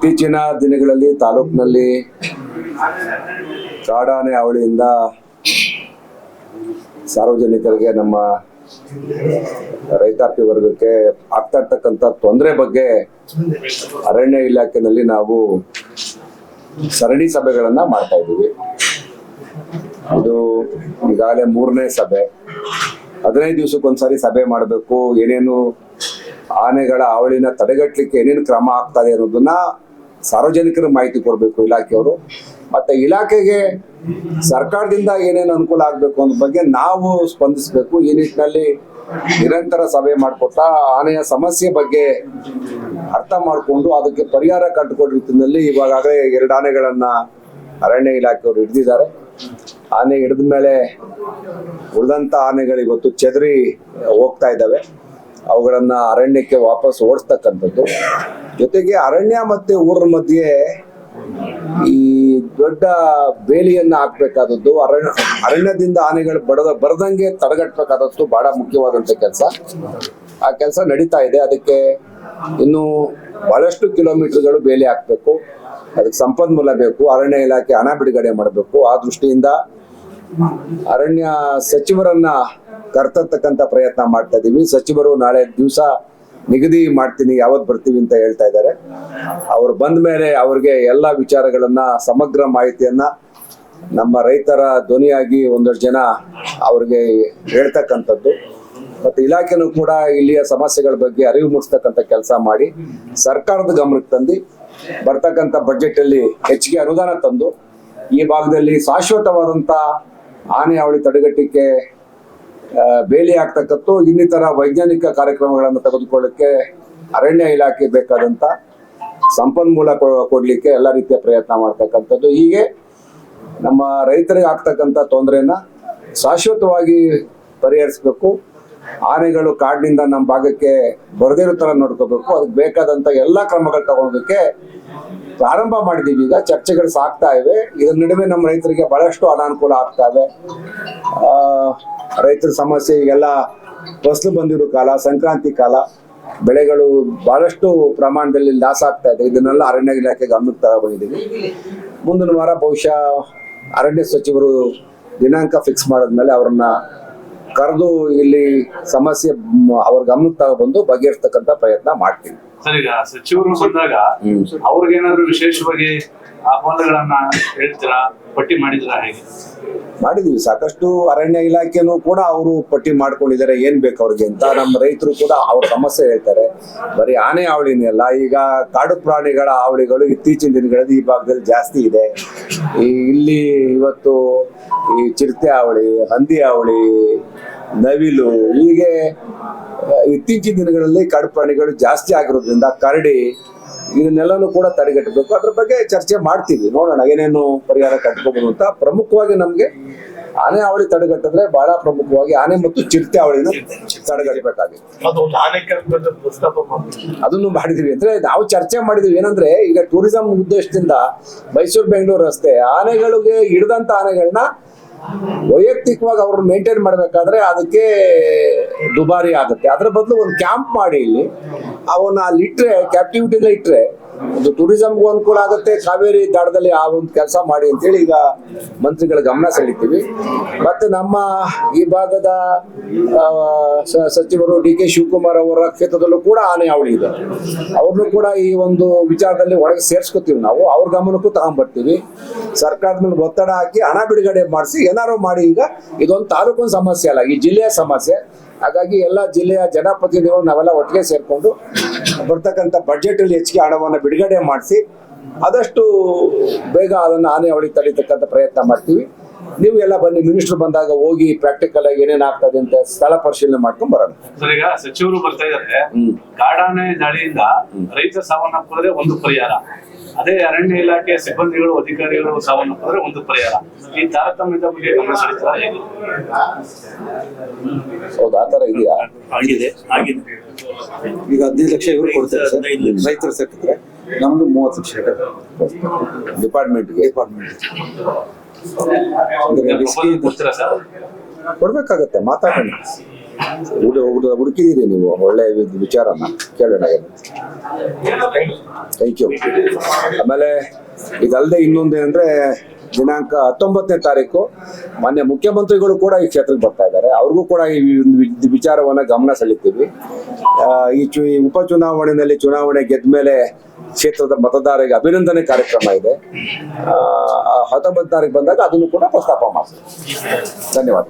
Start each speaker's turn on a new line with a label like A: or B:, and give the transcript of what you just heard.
A: ಇತ್ತೀಚಿನ ದಿನಗಳಲ್ಲಿ ತಾಲೂಕಿನಲ್ಲಿ ಕಾಡಾನೆ ಹಾವಳಿಯಿಂದ ಸಾರ್ವಜನಿಕರಿಗೆ, ನಮ್ಮ ರೈತಾಪಿ ವರ್ಗಕ್ಕೆ ಆಗ್ತಾ ಇರ್ತಕ್ಕಂಥ ತೊಂದರೆ ಬಗ್ಗೆ ಅರಣ್ಯ ಇಲಾಖೆಯಲ್ಲಿ ನಾವು ಸರಣಿ ಸಭೆಗಳನ್ನ ಮಾಡ್ತಾ ಇದ್ದೀವಿ. ಇದು ಈಗಾಗಲೇ 3ನೇ ಸಭೆ. 15 ದಿವಸಕ್ಕೊಂದ್ಸರಿ ಸಭೆ ಮಾಡಬೇಕು. ಏನೇನು ಆನೆಗಳ ಹಾವಳಿನ ತಡೆಗಟ್ಟಲಿಕ್ಕೆ ಏನೇನು ಕ್ರಮ ಆಗ್ತದೆ ಅನ್ನೋದನ್ನ ಸಾರ್ವಜನಿಕರ ಮಾಹಿತಿ ಕೊಡಬೇಕು ಇಲಾಖೆಯವರು. ಮತ್ತೆ ಇಲಾಖೆಗೆ ಸರ್ಕಾರದಿಂದ ಏನೇನು ಅನುಕೂಲ ಆಗಬೇಕು ಅನ್ನೋ ಬಗ್ಗೆ ನಾವು ಸ್ಪಂದಿಸಬೇಕು. ಈ ನಿಟ್ಟಿನಲ್ಲಿ ನಿರಂತರ ಸಭೆ ಮಾಡಿಕೊಟ್ಟ ಆನೆಯ ಸಮಸ್ಯೆ ಬಗ್ಗೆ ಅರ್ಥ ಮಾಡಿಕೊಂಡು ಅದಕ್ಕೆ ಪರಿಹಾರ ಕಂಡುಕೊಳ್ಳೋ ರೀತಿಯಲ್ಲಿ ಇವಾಗಲೇ 2 ಆನೆಗಳನ್ನ ಅರಣ್ಯ ಇಲಾಖೆಯವರು ಹಿಡಿದಿದ್ದಾರೆ. ಆನೆ ಹಿಡಿದ ಮೇಲೆ ಉಳಿದಂತ ಆನೆಗಳು ಇವತ್ತು ಚೆದರಿ ಹೋಗ್ತಾ ಇದ್ದಾವೆ. ಅವುಗಳನ್ನ ಅರಣ್ಯಕ್ಕೆ ವಾಪಸ್ ಓಡಿಸ್ತಕ್ಕಂಥದ್ದು. ಜೊತೆಗೆ ಅರಣ್ಯ ಮತ್ತೆ ಊರ ಮಧ್ಯೆ ಈ ದೊಡ್ಡ ಬೇಲಿಯನ್ನ ಹಾಕ್ಬೇಕಾದದ್ದು, ಅರಣ್ಯದಿಂದ ಆನೆಗಳು ಬರದಂಗೆ ತಡೆಗಟ್ಟಬೇಕಾದದ್ದು ಬಹಳ ಮುಖ್ಯವಾದಂತ ಕೆಲಸ. ಆ ಕೆಲಸ ನಡೀತಾ ಇದೆ. ಅದಕ್ಕೆ ಇನ್ನು ಬಹಳಷ್ಟು ಕಿಲೋಮೀಟರ್ಗಳು ಬೇಲಿ ಹಾಕ್ಬೇಕು. ಅದಕ್ಕೆ ಸಂಪನ್ಮೂಲ ಬೇಕು. ಅರಣ್ಯ ಇಲಾಖೆ ಹಣ ಬಿಡುಗಡೆ ಮಾಡಬೇಕು. ಆ ದೃಷ್ಟಿಯಿಂದ ಅರಣ್ಯ ಸಚಿವರನ್ನ ಕರ್ತಕ್ಕಂತ ಪ್ರಯತ್ನ ಮಾಡ್ತಾ ಇದೀವಿ. ಸಚಿವರು ನಾಳೆ ದಿವಸ ನಿಗದಿ ಮಾಡ್ತೀನಿ, ಯಾವತ್ತು ಬರ್ತೀವಿ ಅಂತ ಹೇಳ್ತಾ ಇದ್ದಾರೆ. ಅವ್ರು ಬಂದ ಮೇಲೆ ಅವ್ರಿಗೆ ಎಲ್ಲ ವಿಚಾರಗಳನ್ನ, ಸಮಗ್ರ ಮಾಹಿತಿಯನ್ನ ನಮ್ಮ ರೈತರ ಧ್ವನಿಯಾಗಿ ಒಂದಷ್ಟು ಜನ ಅವ್ರಿಗೆ ಹೇಳ್ತಕ್ಕಂಥದ್ದು, ಮತ್ತೆ ಇಲಾಖೆನೂ ಕೂಡ ಇಲ್ಲಿಯ ಸಮಸ್ಯೆಗಳ ಬಗ್ಗೆ ಅರಿವು ಮೂಡಿಸ್ತಕ್ಕಂಥ ಕೆಲಸ ಮಾಡಿ ಸರ್ಕಾರದ ಗಮನಕ್ಕೆ ತಂದು ಬರ್ತಕ್ಕಂಥ ಬಜೆಟ್ ಅಲ್ಲಿ ಹೆಚ್ಚಿಗೆ ಅನುದಾನ ತಂದು ಈ ಭಾಗದಲ್ಲಿ ಶಾಶ್ವತವಾದಂತ ಆನೆ ಹಾವಳಿ ತಡೆಗಟ್ಟಲಿಕ್ಕೆ ಬೇಲಿ ಆಗ್ತಕ್ಕಂಥ ಇನ್ನಿತರ ವೈಜ್ಞಾನಿಕ ಕಾರ್ಯಕ್ರಮಗಳನ್ನು ತೆಗೆದುಕೊಳ್ಳಕ್ಕೆ ಅರಣ್ಯ ಇಲಾಖೆ ಬೇಕಾದಂತ ಸಂಪನ್ಮೂಲ ಕೊಡ್ಲಿಕ್ಕೆ ಎಲ್ಲ ರೀತಿಯ ಪ್ರಯತ್ನ ಮಾಡ್ತಕ್ಕಂಥದ್ದು. ಹೀಗೆ ನಮ್ಮ ರೈತರಿಗೆ ಆಗ್ತಕ್ಕಂಥ ತೊಂದರೆಯನ್ನ ಶಾಶ್ವತವಾಗಿ ಪರಿಹರಿಸಬೇಕು. ಆನೆಗಳು ಕಾಡಿನಿಂದ ನಮ್ಮ ಭಾಗಕ್ಕೆ ಬರದಿರೋ ತರ ನೋಡ್ಕೋಬೇಕು. ಅದಕ್ಕೆ ಬೇಕಾದಂತ ಎಲ್ಲಾ ಕ್ರಮಗಳು ತಗೊಳೋದಕ್ಕೆ ಪ್ರಾರಂಭ ಮಾಡಿದೀವಿ. ಈಗ ಚರ್ಚೆಗಳು ಸಾಗ್ತಾ ಇವೆ. ಇದರ ನಡುವೆ ನಮ್ಮ ರೈತರಿಗೆ ಬಹಳಷ್ಟು ಅನಾನುಕೂಲ ಆಗ್ತಾ ಇದೆ. ರೈತರ ಸಮಸ್ಯೆ ಈಗೆಲ್ಲ ಫಸಲು ಬಂದಿರೋ ಕಾಲ, ಸಂಕ್ರಾಂತಿ ಕಾಲ, ಬೆಳೆಗಳು ಬಹಳಷ್ಟು ಪ್ರಮಾಣದಲ್ಲಿ ಲಾಸ್ ಆಗ್ತಾ ಇದೆ. ಇದನ್ನೆಲ್ಲ ಅರಣ್ಯ ಇಲಾಖೆ ಗಮನಕ್ಕೆ ತಗೊಂಡಿದ್ದೀವಿ. ಮುಂದಿನ ವಾರ ಬಹುಶಃ ಅರಣ್ಯ ಸಚಿವರು ದಿನಾಂಕ ಫಿಕ್ಸ್ ಮಾಡಿದ್ಮೇಲೆ ಅವ್ರನ್ನ ಕರೆದು ಇಲ್ಲಿ ಸಮಸ್ಯೆ ಅವ್ರ ಗಮನಕ್ಕೆ ತಗೊಬಂದು ಬಗೆಹರಿಸ್ತಕ್ಕಂಥ ಪ್ರಯತ್ನ ಮಾಡ್ತೀವಿ.
B: ಸರ್, ಈಗ ಸಚಿವರು ಬಂದಾಗ ಅವ್ರಿಗೇನಾದ್ರು ವಿಶೇಷವಾಗಿ ಆಹ್ವಾನಗಳನ್ನ ಹೇಳ್ತೀರಾ, ಪಟ್ಟಿ ಮಾಡಿದ್ರ? ಹೇಗೆ
A: ಮಾಡಿದೀವಿ. ಸಾಕಷ್ಟು ಅರಣ್ಯ ಇಲಾಖೆನೂ ಕೂಡ ಅವರು ಪಟ್ಟಿ ಮಾಡ್ಕೊಂಡಿದ್ದಾರೆ ಏನ್ ಬೇಕು ಅವ್ರಿಗೆ ಅಂತ. ನಮ್ಮ ರೈತರು ಕೂಡ ಅವ್ರ ಸಮಸ್ಯೆ ಹೇಳ್ತಾರೆ. ಬರೀ ಆನೆ ಹಾವಳಿನೇ ಅಲ್ಲ, ಈಗ ಕಾಡು ಪ್ರಾಣಿಗಳ ಹಾವಳಿಗಳು ಇತ್ತೀಚಿನ ದಿನಗಳಲ್ಲಿ ಈ ಭಾಗದಲ್ಲಿ ಜಾಸ್ತಿ ಇದೆ. ಇಲ್ಲಿ ಇವತ್ತು ಈ ಚಿರತೆ ಹಾವಳಿ, ಹಂದಿ ಹಾವಳಿ, ನವಿಲು, ಹೀಗೆ ಇತ್ತೀಚಿನ ದಿನಗಳಲ್ಲಿ ಕಾಡು ಪ್ರಾಣಿಗಳು ಜಾಸ್ತಿ ಆಗಿರೋದ್ರಿಂದ ಕರಡಿ, ಇದನ್ನೆಲ್ಲನೂ ಕೂಡ ತಡೆಗಟ್ಟಬೇಕು. ಅದ್ರ ಬಗ್ಗೆ ಚರ್ಚೆ ಮಾಡ್ತೀವಿ. ನೋಡೋಣ ಏನೇನು ಪರಿಹಾರ ಕಟ್ಕೋಬಹುದು ಅಂತ. ಪ್ರಮುಖವಾಗಿ ನಮ್ಗೆ ಆನೆ ಹಾವಳಿ ತಡೆಗಟ್ಟಿದ್ರೆ ಬಹಳ ಪ್ರಮುಖವಾಗಿ ಆನೆ ಮತ್ತು ಚಿರತೆ ಹಾವಳಿನ ತಡೆಗಟ್ಟಬೇಕಾಗಿದೆ. ಅದನ್ನು ಮಾಡಿದೀವಿ ಅಂದ್ರೆ ನಾವು ಚರ್ಚೆ ಮಾಡಿದೀವಿ. ಏನಂದ್ರೆ ಈಗ ಟೂರಿಸಂ ಉದ್ದೇಶದಿಂದ ಮೈಸೂರು ಬೆಂಗಳೂರು ರಸ್ತೆ ಆನೆಗಳಿಗೆ ಹಿಡಿದಂತ ಆನೆಗಳನ್ನ ವೈಯಕ್ತಿಕವಾಗಿ ಅವ್ರನ್ನ ಮೇಂಟೈನ್ ಮಾಡ್ಬೇಕಾದ್ರೆ ಅದಕ್ಕೆ ದುಬಾರಿ ಆಗುತ್ತೆ. ಅದ್ರ ಬದಲು ಒಂದು ಕ್ಯಾಂಪ್ ಮಾಡಿ ಇಲ್ಲಿ ಅವನ್ನ ಅಲ್ಲಿ ಇಟ್ರೆ, ಕ್ಯಾಪ್ಟಿವಿಟಿನ ಇಟ್ರೆ ಒಂದು ಟೂರಿಸಂಗೂ ಅನುಕೂಲ ಆಗುತ್ತೆ. ಕಾವೇರಿ ದಡದಲ್ಲಿ ಆ ಒಂದು ಕೆಲಸ ಮಾಡಿ ಅಂತೇಳಿ ಈಗ ಮಂತ್ರಿಗಳ ಗಮನ ಸೆಳೀತೀವಿ. ಮತ್ತೆ ನಮ್ಮ ಈ ಭಾಗದ ಸಚಿವರು ಡಿ ಕೆ ಶಿವಕುಮಾರ್ ಅವರ ಕ್ಷೇತ್ರದಲ್ಲೂ ಕೂಡ ಆನೆ ಹಾವಳಿ ಇದೆ. ಅವ್ರನ್ನು ಕೂಡ ಈ ಒಂದು ವಿಚಾರದಲ್ಲಿ ಒಳಗೆ ಸೇರ್ಸ್ಕೊತೀವಿ ನಾವು. ಅವ್ರ ಗಮನಕ್ಕೂ ತಗೊಂಡ್ಬರ್ತೀವಿ. ಸರ್ಕಾರದ ಮೇಲೆ ಒತ್ತಡ ಹಾಕಿ ಹಣ ಬಿಡುಗಡೆ ಮಾಡಿಸಿ ಏನಾರು ಮಾಡಿ. ಈಗ ಇದೊಂದು ತಾಲೂಕಿನ ಸಮಸ್ಯೆ ಅಲ್ಲ, ಈ ಜಿಲ್ಲೆಯ ಸಮಸ್ಯೆ. ಹಾಗಾಗಿ ಎಲ್ಲ ಜಿಲ್ಲೆಯ ಜನಪ್ರತಿನಿಧಿಗಳು ನಾವೆಲ್ಲ ಒಟ್ಟಿಗೆ ಸೇರ್ಕೊಂಡು ಬರ್ತಕ್ಕಂಥ ಬಜೆಟ್ ಅಲ್ಲಿ ಹೆಚ್ಚಿಗೆ ಹಣವನ್ನು ಬಿಡುಗಡೆ ಮಾಡಿಸಿ ಆದಷ್ಟು ಬೇಗ ಅದನ್ನ ಆನೆ ಹಾವಳಿ ತಡೀತಕ್ಕಂಥ ಪ್ರಯತ್ನ ಮಾಡ್ತೀವಿ. ನೀವು ಎಲ್ಲ ಬನ್ನಿ, ಮಿನಿಸ್ಟರ್ ಬಂದಾಗ ಹೋಗಿ ಪ್ರಾಕ್ಟಿಕಲ್ ಆಗಿ ಏನೇನ್ ಆಗ್ತದೆ ಅಂತ ಸ್ಥಳ ಪರಿಶೀಲನೆ ಮಾಡ್ಕೊಂಡ್ ಬರೋಣ.
B: ಸರ್, ಈಗ ಸಚಿವರು ಬರ್ತಾ ಇದ್ದಾರೆ. ಕಾಡಾನೆ ದಾಳಿಯಿಂದ ರೈತ ಸಾವನ್ನಪ್ಪಿದ್ರೆ ಒಂದು ಪರಿಹಾರ, ಅದೇ ಅರಣ್ಯ ಇಲಾಖೆ ಸಿಬ್ಬಂದಿಗಳು, ಅಧಿಕಾರಿಗಳು ಸಾವನ್ನಪ್ಪಿದ್ರೆ ಒಂದು ಪರಿಹಾರ. ಈ ತಾರತಮ್ಯದ ಬಗ್ಗೆ ಗಮನ ಸೆಳೀತೀರಾ? ಹೇಗೆ?
A: ಹೌದು, ಆತರ ಇದೆಯಾ?
B: ಆಗಿದೆ.
C: ಈಗ 15 ಲಕ್ಷ ಇವರು ಕೊಡ್ತಾರೆ ಸರ್, ರೈತರು ಸೇರ್ತಾರೆ. ನಮ್ದು 30 ಲಕ್ಷ
A: ಡಿಪಾರ್ಟ್ಮೆಂಟ್ಗೆ
B: ಕೊಡ್ತೀರಾ ಸರ್?
A: ಕೊಡ್ಬೇಕಾಗತ್ತೆ. ಮಾತಾಡೋಣ. ಹುಡುಕಿದ್ದೀರಿ ನೀವು ಒಳ್ಳೆ ವಿಚಾರನ, ಕೇಳೋಣ. Thank you. ಆಮೇಲೆ ಇದಲ್ಲದೆ ಇನ್ನೊಂದೇನಂದ್ರೆ ದಿನಾಂಕ 19ನೇ ತಾರೀಕು ಮಾನ್ಯ ಮುಖ್ಯಮಂತ್ರಿಗಳು ಕೂಡ ಈ ಕ್ಷೇತ್ರಕ್ಕೆ ಬರ್ತಾ ಇದ್ದಾರೆ. ಅವ್ರಿಗೂ ಕೂಡ ಈ ಒಂದು ವಿಚಾರವನ್ನ ಗಮನ ಸೆಳೀತೀವಿ. ಈ ಉಪಚುನಾವಣೆಯಲ್ಲಿ ಚುನಾವಣೆ ಗೆದ್ದ ಮೇಲೆ ಕ್ಷೇತ್ರದ ಮತದಾರರಿಗೆ ಅಭಿನಂದನೆ ಕಾರ್ಯಕ್ರಮ ಇದೆ. 19ನೇ ತಾರೀಕು ಬಂದಾಗ ಅದನ್ನು ಕೂಡ ಪ್ರಸ್ತಾಪ ಮಾಡ್ತೀವಿ. ಧನ್ಯವಾದ.